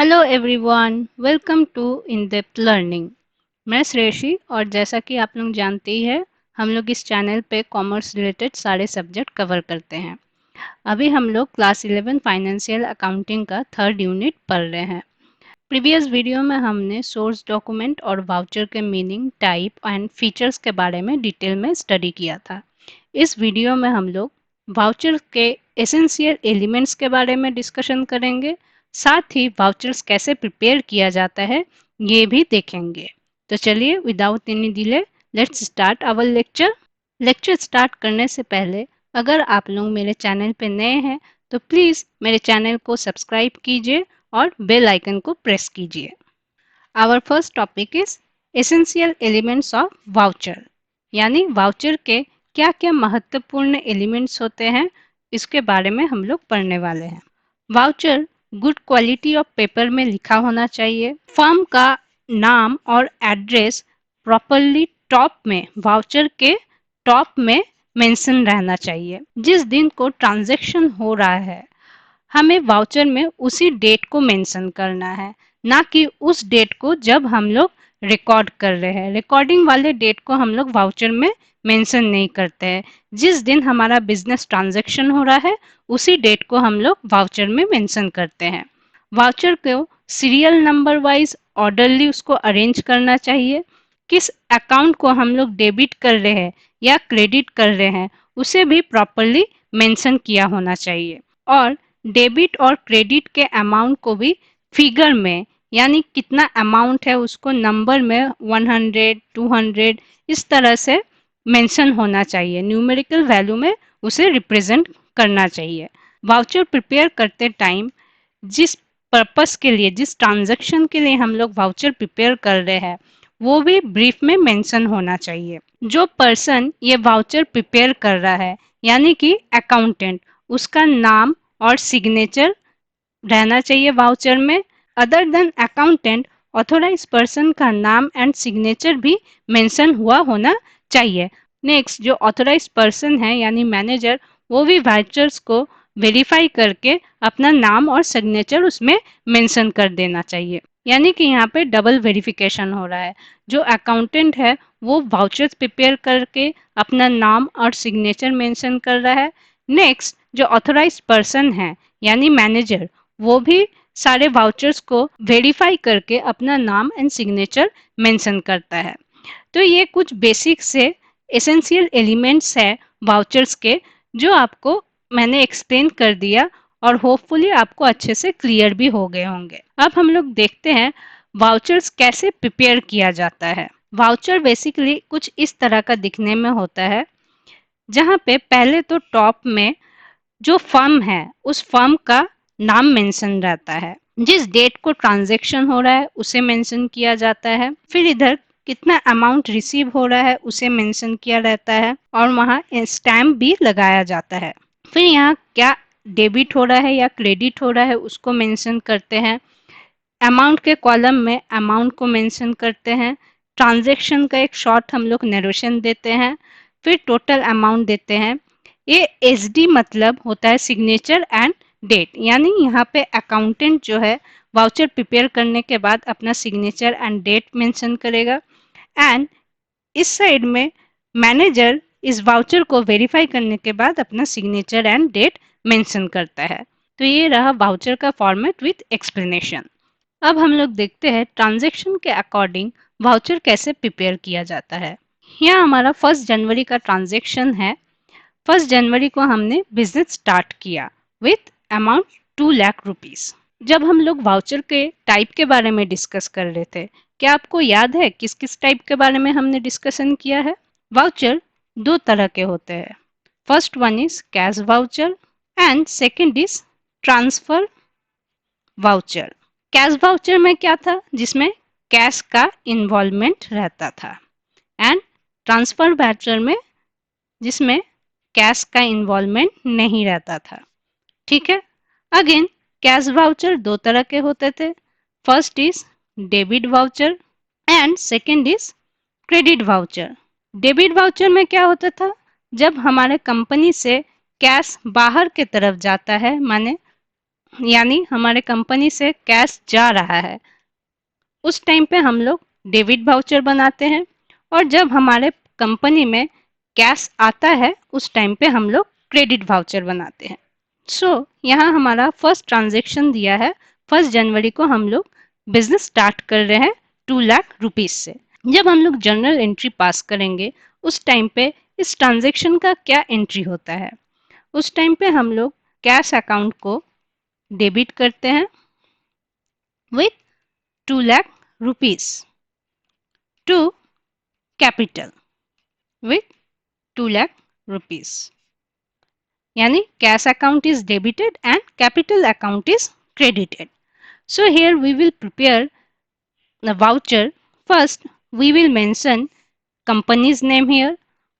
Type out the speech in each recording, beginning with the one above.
Hello everyone, welcome to in depth learning. मैं श्रेयसी और जैसा कि आप लोग जानते ही है, हम लोग इस चैनल पे कॉमर्स रिलेटेड सारे सब्जेक्ट कवर करते हैं। अभी हम लोग क्लास 11 फाइनेंशियल अकाउंटिंग का थर्ड यूनिट पढ़ रहे हैं। प्रीवियस वीडियो में हमने सोर्स डॉक्यूमेंट और वाउचर के मीनिंग, टाइप एंड फीचर्स के बारे में डिटेल में स्टडी किया था। इस वीडियो में हम लोग वाउचर के एसेंशियल एलिमेंट्स के बारे में डिस्कशन करेंगे, साथ ही वाउचर्स कैसे प्रिपेयर किया जाता है ये भी देखेंगे। तो चलिए without any delay let's start our lecture. Lecture start करने से पहले अगर आप लोग मेरे चैनल पे नए हैं तो प्लीज़ मेरे चैनल को सब्सक्राइब कीजिए और बेल आइकन को प्रेस कीजिए। Our first topic is essential elements of voucher, यानी वाउचर के क्या क्या महत्वपूर्ण एलिमेंट्स होते हैं इसके बारे में हम लोग पढ़ने वाले हैं। Voucher good quality of paper में लिखा होना चाहिए। फर्म का नाम और एड्रेस प्रॉपरली टॉप में, वाउचर के टॉप में मेंशन रहना चाहिए। जिस दिन को ट्रांजैक्शन हो रहा है हमें वाउचर में उसी डेट को मेंशन करना है, ना कि उस डेट को जब हम लोग रिकॉर्ड कर रहे हैं। रिकॉर्डिंग वाले डेट को हम लोग वाउचर में मेंशन नहीं करते हैं। जिस दिन हमारा बिजनेस ट्रांजैक्शन हो रहा है उसी डेट को हम लोग वाउचर में मेंशन करते हैं। वाउचर को सीरियल नंबर वाइज ऑर्डरली उसको अरेंज करना चाहिए। किस अकाउंट को हम लोग डेबिट कर रहे हैं या क्रेडिट कर रहे हैं उसे भी प्रॉपरली मेंशन किया होना चाहिए। और डेबिट और क्रेडिट के अमाउंट को भी फिगर में, यानी कितना अमाउंट है उसको नंबर में 100, 200 इस तरह से मेंशन होना चाहिए। न्यूमेरिकल वैल्यू में उसे रिप्रेजेंट करना चाहिए। वाउचर प्रिपेयर करते टाइम जिस पर्पस के लिए, जिस ट्रांजैक्शन के लिए हम लोग वाउचर प्रिपेयर कर रहे हैं वो भी ब्रीफ में मेंशन होना चाहिए। जो पर्सन ये वाउचर प्रिपेयर कर रहा है यानी कि अकाउंटेंट, उसका नाम और सिग्नेचर रहना चाहिए वाउचर में। Other than accountant, authorise person का नाम एंड सिग्नेचर भी मेंशन हुआ होना चाहिए। नेक्स्ट, जो ऑथोराइज पर्सन है यानी मैनेजर, वो भी वाउचर्स को वेरीफाई करके अपना नाम और सिग्नेचर उसमें मेंशन कर देना चाहिए। यानी कि यहाँ पे डबल वेरिफिकेशन हो रहा है। जो अकाउंटेंट है वो वाउचर्स प्रिपेयर करके अपना नाम और सिग्नेचर मेंशन कर रहा है। नेक्स्ट, जो ऑथोराइज पर्सन है यानी मैनेजर, वो भी सारे वाउचर्स को वेरीफाई करके अपना नाम एंड सिग्नेचर मेंशन करता है। तो ये कुछ बेसिक से एसेंशियल एलिमेंट्स है वाउचर्स के, जो आपको मैंने एक्सप्लेन कर दिया और होपफुली आपको अच्छे से क्लियर भी हो गए होंगे। अब हम लोग देखते हैं वाउचर्स कैसे प्रिपेयर किया जाता है। वाउचर बेसिकली कुछ इस तरह का दिखने में होता है, जहाँ पे पहले तो टॉप में जो फर्म है उस फर्म का नाम मेंशन रहता है। जिस डेट को ट्रांजैक्शन हो रहा है उसे मेंशन किया जाता है। फिर इधर कितना अमाउंट रिसीव हो रहा है उसे मेंशन किया रहता है और वहाँ स्टैम्प भी लगाया जाता है। फिर यहाँ क्या डेबिट हो रहा है या क्रेडिट हो रहा है उसको मेंशन करते हैं। अमाउंट के कॉलम में अमाउंट को मेंशन करते हैं। ट्रांजैक्शन का एक शॉर्ट हम लोग नरेशन देते हैं। फिर टोटल अमाउंट देते हैं। ये एसडी मतलब होता है सिग्नेचर एंड डेट, यानी यहाँ पे अकाउंटेंट जो है वाउचर प्रिपेयर करने के बाद अपना सिग्नेचर एंड डेट मेंशन करेगा। एंड इस साइड में मैनेजर इस वाउचर को वेरीफाई करने के बाद अपना सिग्नेचर एंड डेट मेंशन करता है। तो ये रहा वाउचर का फॉर्मेट विथ एक्सप्लेनेशन। अब हम लोग देखते हैं ट्रांजैक्शन के अकॉर्डिंग वाउचर कैसे प्रिपेयर किया जाता है। यहाँ हमारा 1 जनवरी का ट्रांजैक्शन है। 1 जनवरी को हमने बिजनेस स्टार्ट किया विथ अमाउंट 2 लाख रुपीस। जब हम लोग वाउचर के टाइप के बारे में डिस्कस कर रहे थे, क्या आपको याद है किस किस टाइप के बारे में हमने डिस्कशन किया है? वाउचर दो तरह के होते हैं। First one is cash voucher and second is transfer voucher. Cash voucher में क्या था, जिसमें कैश का इन्वॉल्वमेंट रहता था। एंड ट्रांसफर वाउचर में जिसमें कैश का इन्वॉल्वमेंट नहीं रहता था। ठीक है। अगेन कैश वाउचर दो तरह के होते थे। First is debit voucher and second is credit voucher. Debit voucher में क्या होता था, जब हमारे कंपनी से कैश बाहर के तरफ जाता है, माने यानी हमारे कंपनी से कैश जा रहा है, उस टाइम पे हम लोग डेबिट वाउचर बनाते हैं। और जब हमारे कंपनी में कैश आता है उस टाइम पे हम लोग क्रेडिट वाउचर बनाते हैं। यहाँ हमारा फर्स्ट ट्रांजेक्शन दिया है, 1 जनवरी को हम लोग बिजनेस स्टार्ट कर रहे हैं 2 लाख रुपीज से। जब हम लोग जर्नल एंट्री पास करेंगे उस टाइम पे इस ट्रांजेक्शन का क्या एंट्री होता है, उस टाइम पे हम लोग कैश अकाउंट को डेबिट करते हैं with 2 lakh rupees to capital with 2 lakh rupees. यानी cash account is debited and capital account is credited. So here we will prepare the voucher. First we will mention company's name here.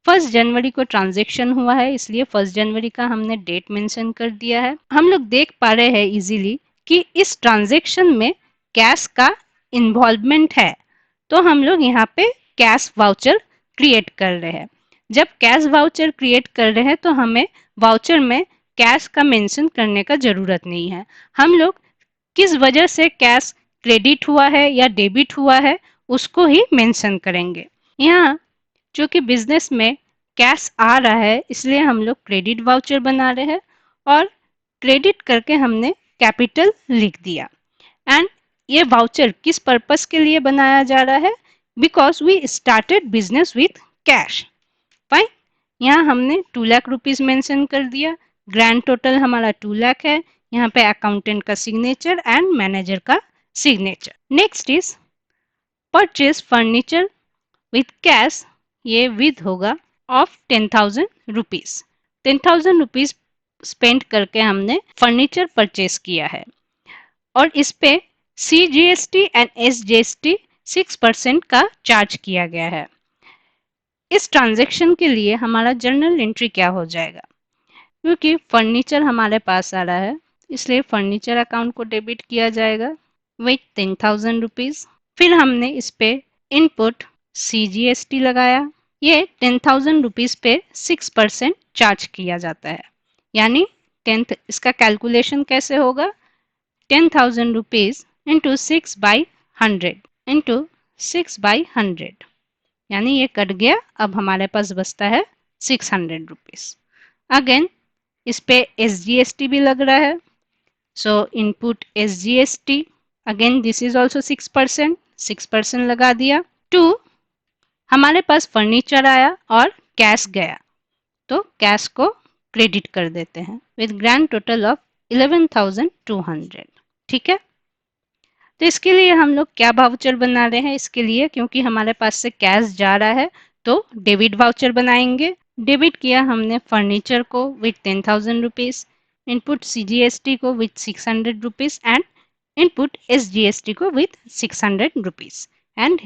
1 जनवरी को transaction हुआ है इसलिए 1 जनवरी का हमने date mention कर दिया है। हम लोग देख पा रहे हैं इजीली कि इस ट्रांजेक्शन में कैश का इन्वॉल्वमेंट है, तो हम लोग यहाँ पे कैश वाउचर क्रिएट कर रहे हैं। जब कैश वाउचर क्रिएट कर रहे हैं तो हमें वाउचर में कैश का मेंशन करने का जरूरत नहीं है। हम लोग किस वजह से कैश क्रेडिट हुआ है या डेबिट हुआ है उसको ही मेंशन करेंगे। यहाँ जो कि बिजनेस में कैश आ रहा है इसलिए हम लोग क्रेडिट वाउचर बना रहे हैं और क्रेडिट करके हमने कैपिटल लिख दिया। एंड ये वाउचर किस पर्पस के लिए बनाया जा रहा है, because we started business with cash. Fine, यहाँ हमने 2 लाख रुपीज मेंशन कर दिया। ग्रैंड टोटल हमारा 2 लाख है। यहाँ पे अकाउंटेंट का सिग्नेचर एंड मैनेजर का signature. Next is purchase furniture with cash, ये विद होगा ऑफ 10,000 रुपीज। 10,000 रुपीज स्पेंड करके हमने फर्नीचर परचेज किया है और इस पे CGST एंड SGST 6% का चार्ज किया गया है। इस ट्रांजैक्शन के लिए हमारा जर्नल एंट्री क्या हो जाएगा, क्योंकि फर्नीचर हमारे पास आ रहा है इसलिए फर्नीचर अकाउंट को डेबिट किया जाएगा विथ 10,000 रुपीज। फिर हमने इस पे इनपुट CGST लगाया। ये 10,000 रुपीज पे 6% चार्ज किया जाता है। यानी 10, इसका कैलकुलेशन कैसे होगा, 10,000 रुपीज इंटू 6/100 इंटू 6/100, यानी ये कट गया। अब हमारे पास बचता है 600 रुपीज। अगेन इस पे SGST भी लग रहा है, सो input SGST, again this is also 6%, 6% लगा दिया। टू, हमारे पास फर्नीचर आया और कैश गया तो कैश को क्रेडिट कर देते हैं विद ग्रैंड टोटल ऑफ 11,200। ठीक है, तो इसके लिए हम लोग क्या वाउचर बना रहे हैं, इसके लिए क्योंकि हमारे पास से कैश जा रहा है तो डेबिट वाउचर बनाएंगे। डेबिट किया हमने फर्नीचर को विथ 10,000 रुपीज, इनपुट CGST को with 600 rupees and input SGST को विथ 600 रुपीज। एंड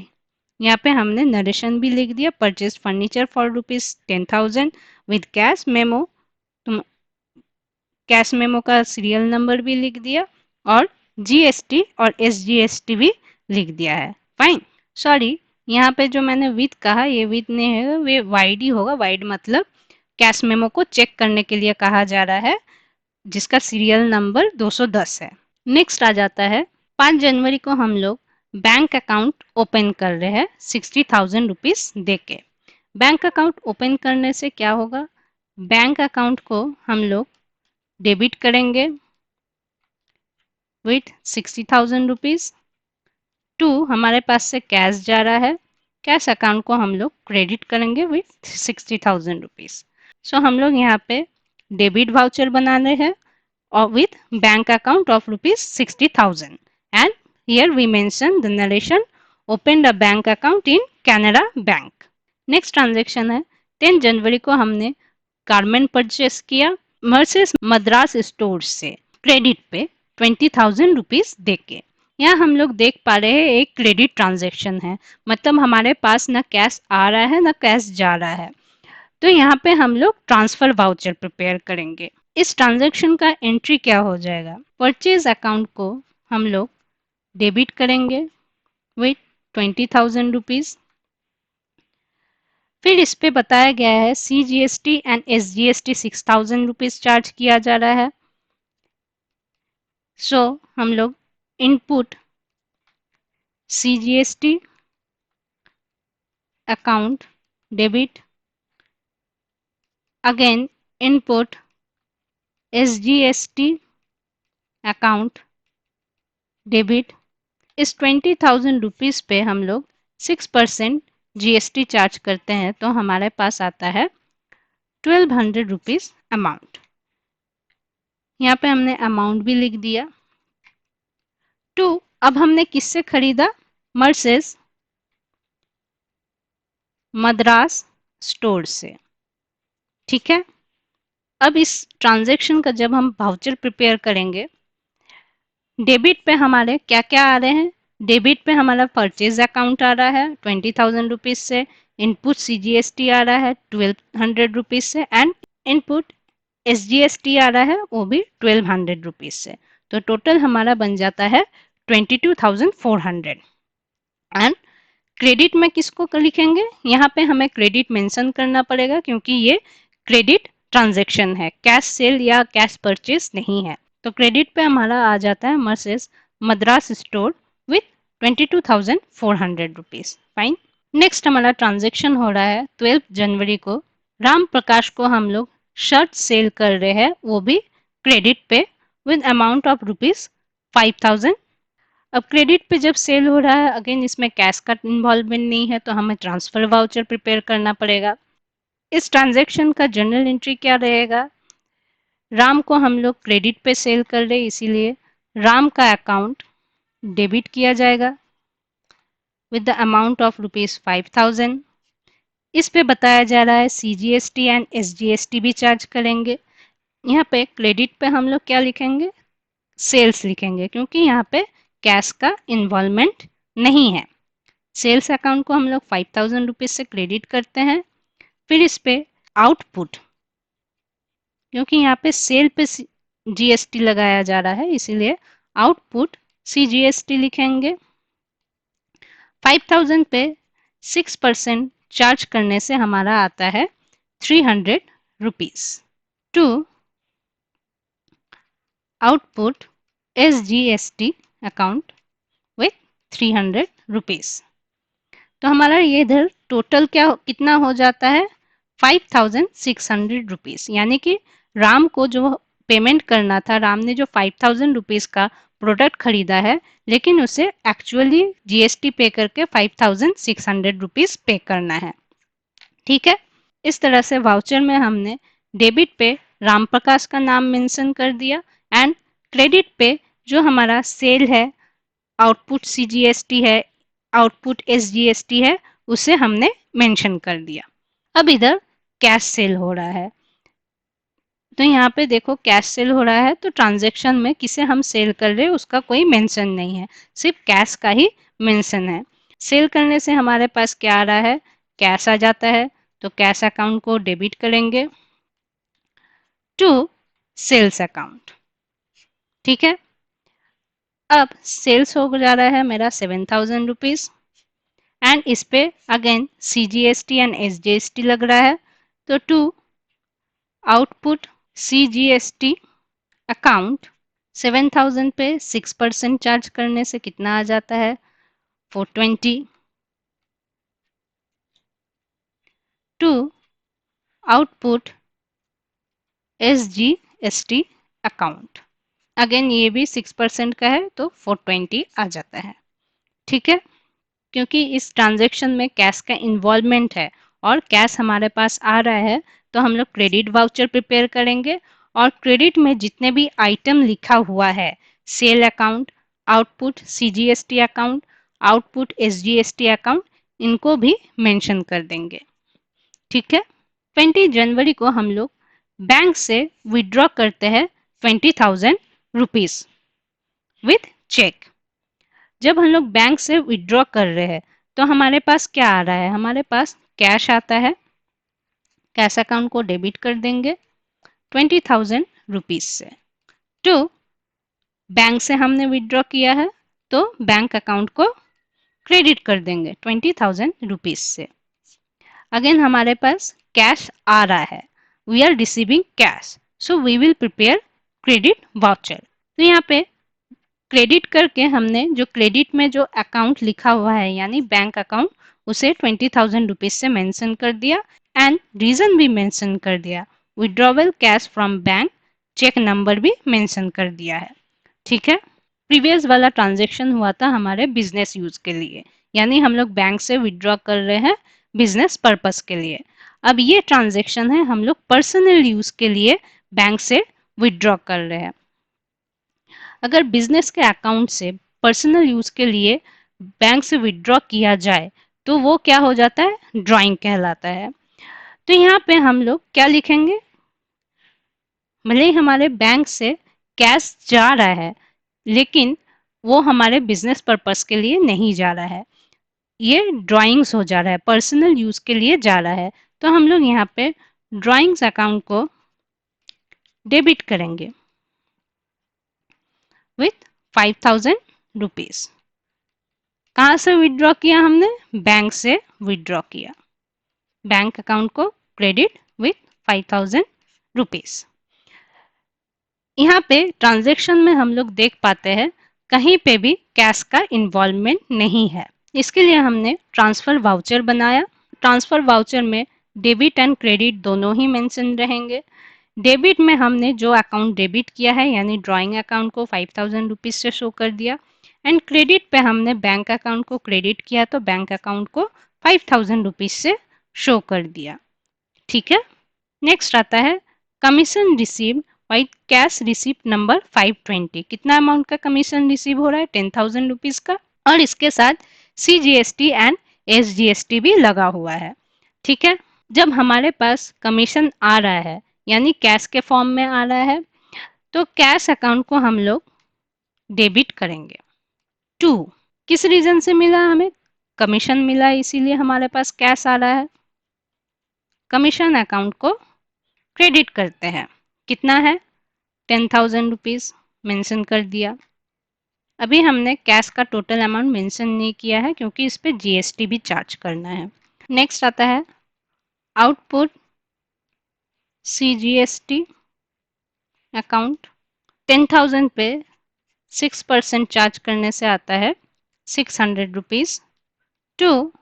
यहाँ पे हमने नरेशन भी लिख दिया, purchase furniture for ₹10,000 with cash memo, cash memo का सीरियल नंबर भी लिख दिया और GST और SGST भी लिख दिया है। फाइन, सॉरी यहाँ पे जो मैंने विद कहा ये विद नहीं है, वे वाइड ही होगा। वाइड मतलब कैश मेमो को चेक करने के लिए कहा जा रहा है जिसका सीरियल नंबर 210 है। नेक्स्ट आ जाता है 5 जनवरी को हम लोग बैंक अकाउंट ओपन कर रहे हैं 60,000 रुपीज दे के। बैंक अकाउंट ओपन करने से क्या होगा, बैंक अकाउंट को हम लोग डेबिट करेंगे विथ 60,000 रुपीज। टू, हमारे पास से कैश जा रहा है, कैश अकाउंट को हम लोग क्रेडिट करेंगे विथ 60,000 रुपीज। सो हम लोग यहाँ पे डेबिट वाउचर बना रहे हैं और with bank account of ₹60,000 and here we mention the narration opened a bank account in Canara Bank. Next transaction है 10 जनवरी को हमने गारमेंट परचेस किया मर्सेस मद्रास स्टोर से क्रेडिट पे 20,000 रुपीज दे के। यहाँ हम लोग देख पा रहे हैं एक क्रेडिट ट्रांजेक्शन है, मतलब हमारे पास ना कैश आ रहा है ना कैश जा रहा है, तो यहाँ पे हम लोग ट्रांसफर वाउचर प्रिपेयर करेंगे। इस ट्रांजैक्शन का एंट्री क्या हो जाएगा, परचेज अकाउंट को हम लोग डेबिट करेंगे विथ 20,000 रुपीज। फिर इस पे बताया गया है CGST and SGST 6,000 rupees charge किया जा रहा है। सो हम लोग input CGST account debit, again input SGST account debit. इस 20,000 रुपीज़ पे हम लोग 6% GST चार्ज करते हैं तो हमारे पास आता है 1200 रुपीज़ अमाउंट। यहाँ पे हमने अमाउंट भी लिख दिया। टू, अब हमने किससे खरीदा? मर्सेस मद्रास स्टोर से। ठीक है, अब इस ट्रांजैक्शन का जब हम वाउचर प्रिपेयर करेंगे, डेबिट पे हमारे क्या क्या आ रहे हैं? डेबिट पे हमारा परचेज अकाउंट आ रहा है 20,000 रुपीज़ से, इनपुट CGST आ रहा है 1200 रुपीज़ से, एंड इनपुट SGST आ रहा है वो भी 1200 रुपीज़ से। तो टोटल हमारा बन जाता है 22,400। एंड क्रेडिट में किसको लिखेंगे? यहाँ पे हमें क्रेडिट मेंशन करना पड़ेगा क्योंकि ये क्रेडिट ट्रांजैक्शन है, कैश सेल या कैश परचेज नहीं है। तो क्रेडिट पे हमारा आ जाता है Messrs Madras store with 22,400 rupees. Fine. Next हमारा ट्रांजैक्शन हो रहा है 12 जनवरी को। राम प्रकाश को हम लोग शर्ट सेल कर रहे हैं, वो भी क्रेडिट पे विद अमाउंट ऑफ रुपीज़ 5,000। अब क्रेडिट पे जब सेल हो रहा है, अगेन इसमें कैश का इन्वॉल्वमेंट नहीं है तो हमें ट्रांसफर वाउचर प्रिपेयर करना पड़ेगा। इस ट्रांजैक्शन का जर्नल एंट्री क्या रहेगा? राम को हम लोग क्रेडिट पे सेल कर रहे, इसीलिए राम का अकाउंट डेबिट किया जाएगा with the amount of rupees 5,000। इस पे बताया जा रहा है CGST एंड SGST भी चार्ज करेंगे। यहाँ पे क्रेडिट पे हम लोग क्या लिखेंगे? सेल्स लिखेंगे क्योंकि यहाँ पे कैश का इन्वॉल्वमेंट नहीं है। सेल्स अकाउंट को हम लोग 5,000 रुपीज़ से क्रेडिट करते हैं। फिर इस पे आउटपुट, क्योंकि यहाँ पे सेल पे GST लगाया जा रहा है इसीलिए आउटपुट CGST लिखेंगे। 5,000 पे 6% चार्ज करने से हमारा आता है 300 rupees. To output SGST account with 300 rupees. तो हमारा ये इधर टोटल क्या कितना हो जाता है? 5,600 रुपीज़। यानी कि राम को जो पेमेंट करना था, राम ने जो 5,000 रुपीज़ का प्रोडक्ट खरीदा है, लेकिन उसे एक्चुअली GST पे करके 5,600 रुपीज़ पे करना है। ठीक है, इस तरह से वाउचर में हमने डेबिट पे राम प्रकाश का नाम मेंशन कर दिया एंड क्रेडिट पे जो हमारा सेल है, आउटपुट CGST है, आउटपुट SGST है, उसे हमने मेंशन कर दिया। अब इधर कैश सेल हो रहा है, तो यहाँ पे देखो कैश सेल हो रहा है तो ट्रांजैक्शन में किसे हम सेल कर रहे हैं उसका कोई मेंशन नहीं है, सिर्फ कैश का ही मेंशन है। सेल करने से हमारे पास क्या आ रहा है? कैश आ जाता है, तो कैश अकाउंट को डेबिट करेंगे टू सेल्स अकाउंट। ठीक है, अब सेल्स हो जा रहा है मेरा 7,000 रुपीज़ एंड इस पे अगेन CGST एंड SGST लग रहा है, तो टू आउटपुट CGST अकाउंट 7,000 पे 6% चार्ज करने से कितना आ जाता है? 420। To output SGST account, again ये भी 6% का है तो 420 आ जाता है। ठीक है, क्योंकि इस ट्रांजैक्शन में कैश का इन्वॉल्वमेंट है और कैश हमारे पास आ रहा है तो हम लोग क्रेडिट वाउचर प्रिपेयर करेंगे और क्रेडिट में जितने भी आइटम लिखा हुआ है, sale account, output CGST account, output SGST account, इनको भी मेंशन कर देंगे। ठीक है, 20 जनवरी को हम लोग बैंक से विड्रॉ करते हैं 20,000 रुपीज़ विथ चेक। जब हम लोग बैंक से विड्रॉ कर रहे हैं तो हमारे पास क्या आ रहा है? हमारे पास कैश आता है, कैश अकाउंट को डेबिट कर देंगे 20,000 रुपीज़ से। टू बैंक से हमने विड्रॉ किया है तो बैंक अकाउंट को क्रेडिट कर देंगे 20,000 रुपीज़ से। अगेन हमारे पास कैश आ रहा है, we are receiving cash, so we will prepare credit voucher. तो यहाँ पे क्रेडिट करके हमने जो क्रेडिट में जो अकाउंट लिखा हुआ है यानी बैंक अकाउंट, उसे 20,000 रुपीज से मेंशन कर दिया एंड रीजन भी मेंशन कर दिया। Withdrawal cash from bank, cheque number भी मेंशन कर दिया है। ठीक है। प्रीवियस वाला ट्रांजेक्शन हुआ था हमारे बिजनेस यूज के लिए, यानी हम लोग बैंक से विड्रॉ कर रहे हैं बिजनेस पर्पस के लिए। अब ये ट्रांजेक्शन है हम लोग पर्सनल यूज के लिए बैंक से विड्रॉ कर रहे हैं। अगर बिजनेस के अकाउंट से पर्सनल यूज के लिए बैंक से विड्रॉ किया जाए तो वो क्या हो जाता है, ड्राइंग कहलाता है। तो यहाँ पे हम लोग क्या लिखेंगे, भले ही हमारे बैंक से कैश जा रहा है लेकिन वो हमारे बिजनेस पर्पस के लिए नहीं जा रहा है, ये ड्राइंग्स हो जा रहा है, पर्सनल यूज के लिए जा रहा है। तो हम लोग यहाँ पे ड्राइंग्स अकाउंट को डेबिट करेंगे विथ 5,000 रुपीज। कहाँ से विड्रॉ किया हमने, बैंक से विड्रॉ किया। बैंक अकाउंट को क्रेडिट विथ 5,000 रुपीज। यहाँ पे ट्रांजैक्शन में हम लोग देख पाते हैं कहीं पे भी कैश का इन्वॉल्वमेंट नहीं है। इसके लिए हमने ट्रांसफर वाउचर बनाया। ट्रांसफर वाउचर में डेबिट एंड क्रेडिट दोनों ही मेंशन रहेंगे। डेबिट में हमने जो अकाउंट डेबिट किया है यानी ड्राइंग अकाउंट को 5,000 रुपीज से शो कर दिया एंड क्रेडिट पे हमने बैंक अकाउंट को क्रेडिट किया तो बैंक अकाउंट को 5,000 रुपीज से शो कर दिया। ठीक है। नेक्स्ट आता है commission received by cash receipt number 520। कितना अमाउंट का कमीशन रिसीव हो रहा है, 10,000 रुपीज का, और इसके साथ CGST एंड SGST भी लगा हुआ है। ठीक है। जब हमारे पास कमीशन आ रहा है यानी कैश के फॉर्म में आ रहा है तो कैश अकाउंट को हम लोग डेबिट करेंगे। 2, किस रीजन से मिला, हमें कमीशन मिला इसीलिए हमारे पास कैश आ रहा है। कमीशन अकाउंट को क्रेडिट करते हैं, कितना है, 10,000 रुपीज मेंशन कर दिया। अभी हमने कैश का टोटल अमाउंट मेंशन नहीं किया है क्योंकि इस पे GST भी चार्ज करना है। नेक्स्ट आता है आउटपुट CGST अकाउंट। 10,000 पे 6% चार्ज करने से आता है 600 rupees to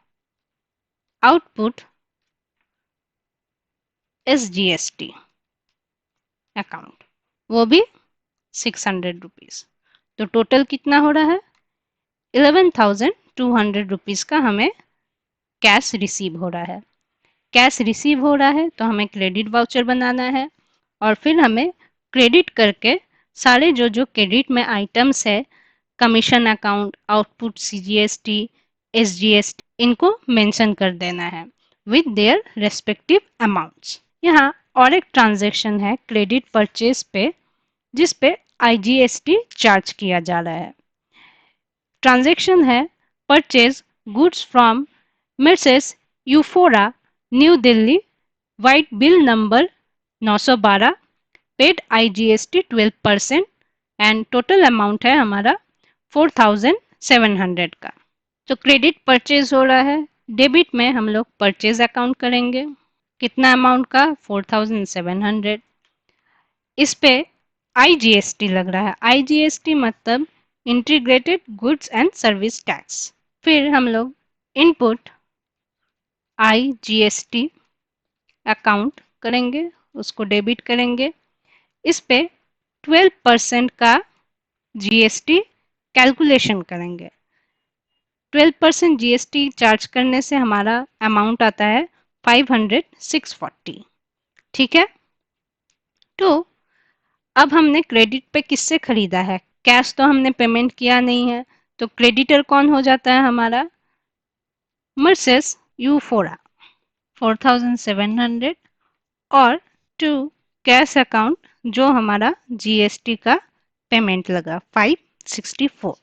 output SGST account, वो भी 600 रुपीज। तो टोटल कितना हो रहा है, 11,200 रुपीज का हमें कैश रिसीव हो रहा है। कैश रिसीव हो रहा है तो हमें क्रेडिट वाउचर बनाना है और फिर हमें क्रेडिट करके सारे जो जो क्रेडिट में आइटम्स है, commission account, output CGST, SGST, इनको मेंशन कर देना है विद देयर रेस्पेक्टिव अमाउंट्स। यहाँ और एक ट्रांजैक्शन है क्रेडिट परचेज पे जिस पे IGST चार्ज किया जा रहा है। ट्रांजैक्शन है purchase goods from Merces Euphora new Delhi, vide bill number 912, paid IGST 12% and total amount है हमारा 4,700 का। तो क्रेडिट परचेज हो रहा है, डेबिट में हम लोग परचेज अकाउंट करेंगे, कितना अमाउंट का, 4,700। इस पे IGST लग रहा है, IGST मतलब integrated goods and service tax. फिर हम लोग इनपुट IGST अकाउंट करेंगे, उसको डेबिट करेंगे। इस पे 12% का GST कैलकुलेशन करेंगे। 12% GST चार्ज करने से हमारा अमाउंट आता है 500,640। ठीक है। तो अब हमने क्रेडिट पे किससे खरीदा है, कैश तो हमने पेमेंट किया नहीं है, तो क्रेडिटर कौन हो जाता है हमारा, Merces यूफोरा 4,700 और टू कैश अकाउंट जो हमारा GST का पेमेंट लगा 564।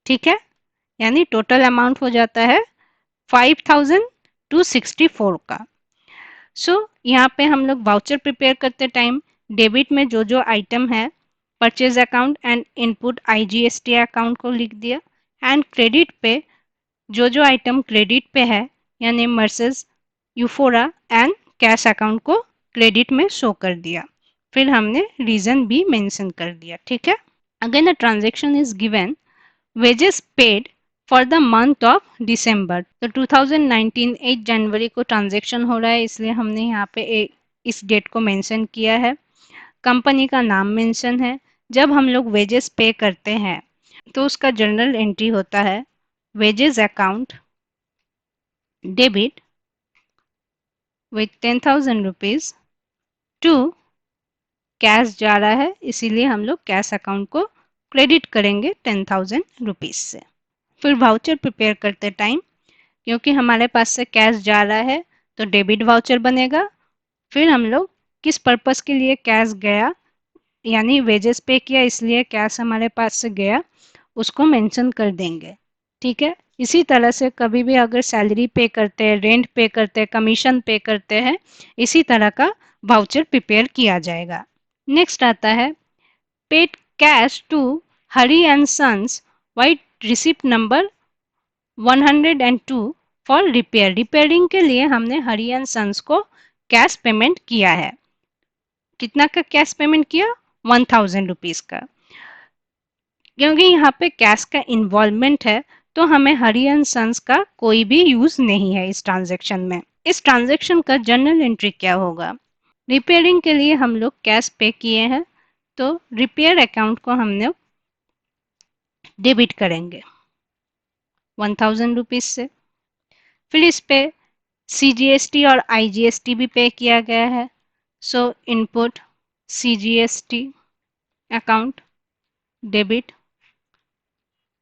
ठीक है। यानी टोटल अमाउंट हो जाता है 5,264 का। यहाँ पे हम लोग वाउचर प्रिपेयर करते टाइम डेबिट में जो जो आइटम है purchase account and input IGST account को लिख दिया एंड क्रेडिट पे जो जो आइटम क्रेडिट पे है यानी Merces यूफोरा एंड कैश अकाउंट को क्रेडिट में शो कर दिया। फिर हमने रीजन भी मेंशन कर दिया। ठीक है। Again a transaction is given wages paid for the month of December। तो 2019 8 जनवरी को ट्रांजेक्शन हो रहा है, इसलिए हमने यहाँ पे इस डेट को मेंशन किया है। कंपनी का नाम मेंशन है। जब हम लोग वेजेस पे करते हैं तो उसका जर्नल एंट्री होता है wages account debit with 10,000 rupees to cash जा रहा है, इसीलिए हम लोग कैश अकाउंट को क्रेडिट करेंगे 10,000 रुपीज से। फिर वाउचर प्रिपेयर करते टाइम क्योंकि हमारे पास से कैश जा रहा है तो डेबिट वाउचर बनेगा। फिर हम लोग किस पर्पस के लिए कैश गया यानी वेजेस पे किया इसलिए कैश हमारे पास से गया उसको मेंशन कर देंगे। ठीक है, इसी तरह से कभी भी अगर सैलरी पे करते हैं, रेंट पे करते हैं, कमीशन पे करते हैं, इसी तरह का वाउचर प्रिपेयर किया जाएगा। नेक्स्ट आता है paid cash to Hari and Sons vide receipt number 102 for repair. Repairing के लिए हमने हरी एंड सन्स को कैश पेमेंट किया है। कितना का कैश पेमेंट किया? 1,000 रुपीज का। क्योंकि यहाँ पे कैश का इन्वॉल्वमेंट है तो हमें हरी एंड सन्स का कोई भी यूज नहीं है इस ट्रांजेक्शन में। इस ट्रांजेक्शन का जर्नल एंट्री क्या होगा? रिपेयरिंग के लिए हम लोग कैश पे किए हैं तो रिपेयर अकाउंट को हमने डेबिट करेंगे 1,000 रुपीज से। फिर इस पे CGST और IGST भी पे किया गया है, सो input CGST account debit,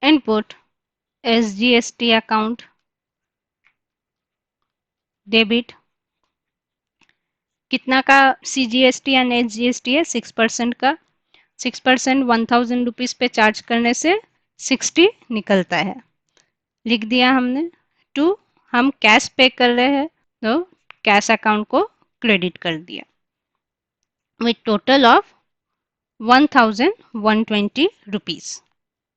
input SGST account debit. कितना का CGST एंड SGST है? 6% का। 6% 1,000 रुपीज पे चार्ज करने से 60 निकलता है, लिख दिया हमने। टू हम कैश पे कर रहे हैं तो कैश अकाउंट को क्रेडिट कर दिया विथ टोटल ऑफ 1,120 रुपीज।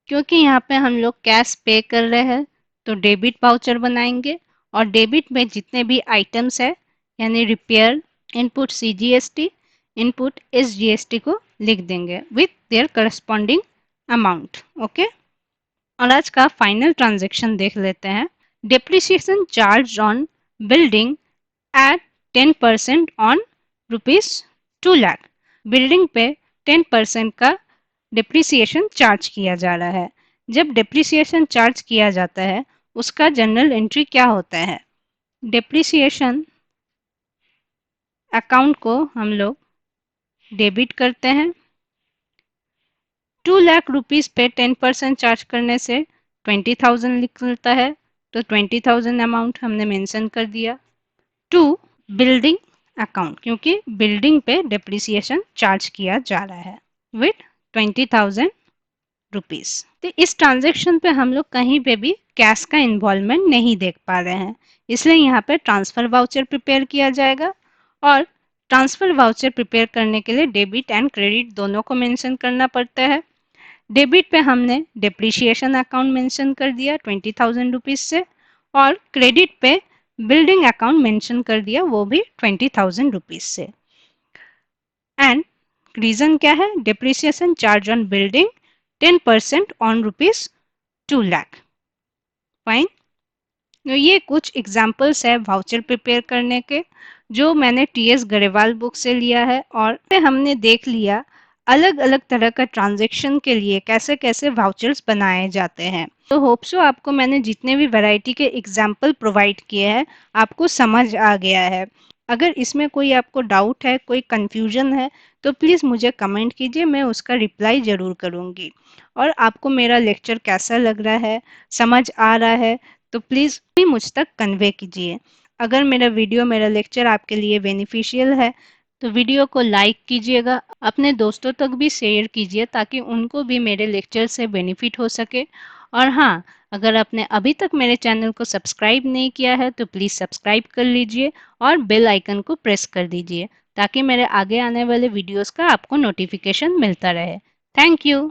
क्योंकि यहाँ पे हम लोग कैश पे कर रहे हैं तो डेबिट वाउचर बनाएंगे और डेबिट में जितने भी आइटम्स है यानी repair, input CGST, input SGST को लिख देंगे with their corresponding amount. Okay, और आज का फाइनल ट्रांजेक्शन देख लेते हैं। Depreciation charge on building at 10% on ₹2 lakh. Building पे 10% का डिप्रिसिएशन चार्ज किया जा रहा है। जब डिप्रिसिएशन चार्ज किया जाता है उसका जनरल एंट्री क्या होता है? डिप्रिसिएशन अकाउंट को हम लोग डेबिट करते हैं। 2 लाख रुपीज पे 10% चार्ज करने से 20,000 निकलता है तो 20,000 अमाउंट हमने मेंशन कर दिया। टू बिल्डिंग अकाउंट क्योंकि बिल्डिंग पे डिप्रिसिएशन चार्ज किया जा रहा है विथ 20,000 रुपीज। तो इस ट्रांजेक्शन पे हम लोग कहीं पे भी कैश का इन्वॉल्वमेंट नहीं देख पा रहे हैं, इसलिए यहाँ पे ट्रांसफर वाउचर प्रिपेयर किया जाएगा। और ट्रांसफर वाउचर प्रिपेयर करने के लिए डेबिट एंड क्रेडिट दोनों को मेंशन करना पड़ता है। डेबिट पे हमने डिप्रिशिएशन अकाउंट मेंशन कर दिया 20,000 रुपीज से, और क्रेडिट पे बिल्डिंग अकाउंट मेंशन कर दिया वो भी 20,000 रुपीज से। एंड रीजन क्या है? Depreciation charge on building 10% on ₹2 lakh. Fine. तो ये कुछ एग्जाम्पल्स है वाउचर प्रिपेयर करने के जो मैंने TS गरेवाल बुक से लिया है, और हमने देख लिया अलग अलग तरह का ट्रांजेक्शन के लिए कैसे कैसे वाउचर्स बनाए जाते हैं। तो होप सो आपको मैंने जितने भी वैरायटी के एग्जाम्पल प्रोवाइड किए हैं आपको समझ आ गया है। अगर इसमें कोई आपको डाउट है, कोई कंफ्यूजन है तो प्लीज़ मुझे कमेंट कीजिए, मैं उसका रिप्लाई ज़रूर करूँगी। और आपको मेरा लेक्चर कैसा लग रहा है, समझ आ रहा है तो प्लीज़ भी मुझ तक कन्वे कीजिए। अगर मेरा वीडियो, मेरा लेक्चर आपके लिए बेनिफिशियल है तो वीडियो को लाइक कीजिएगा, अपने दोस्तों तक भी शेयर कीजिए ताकि उनको भी मेरे लेक्चर से बेनिफिट हो सके। और हाँ, अगर आपने अभी तक मेरे चैनल को सब्सक्राइब नहीं किया है तो प्लीज़ सब्सक्राइब कर लीजिए और बेल आइकन को प्रेस कर दीजिए ताकि मेरे आगे आने वाले वीडियोस का आपको नोटिफिकेशन मिलता रहे। Thank you.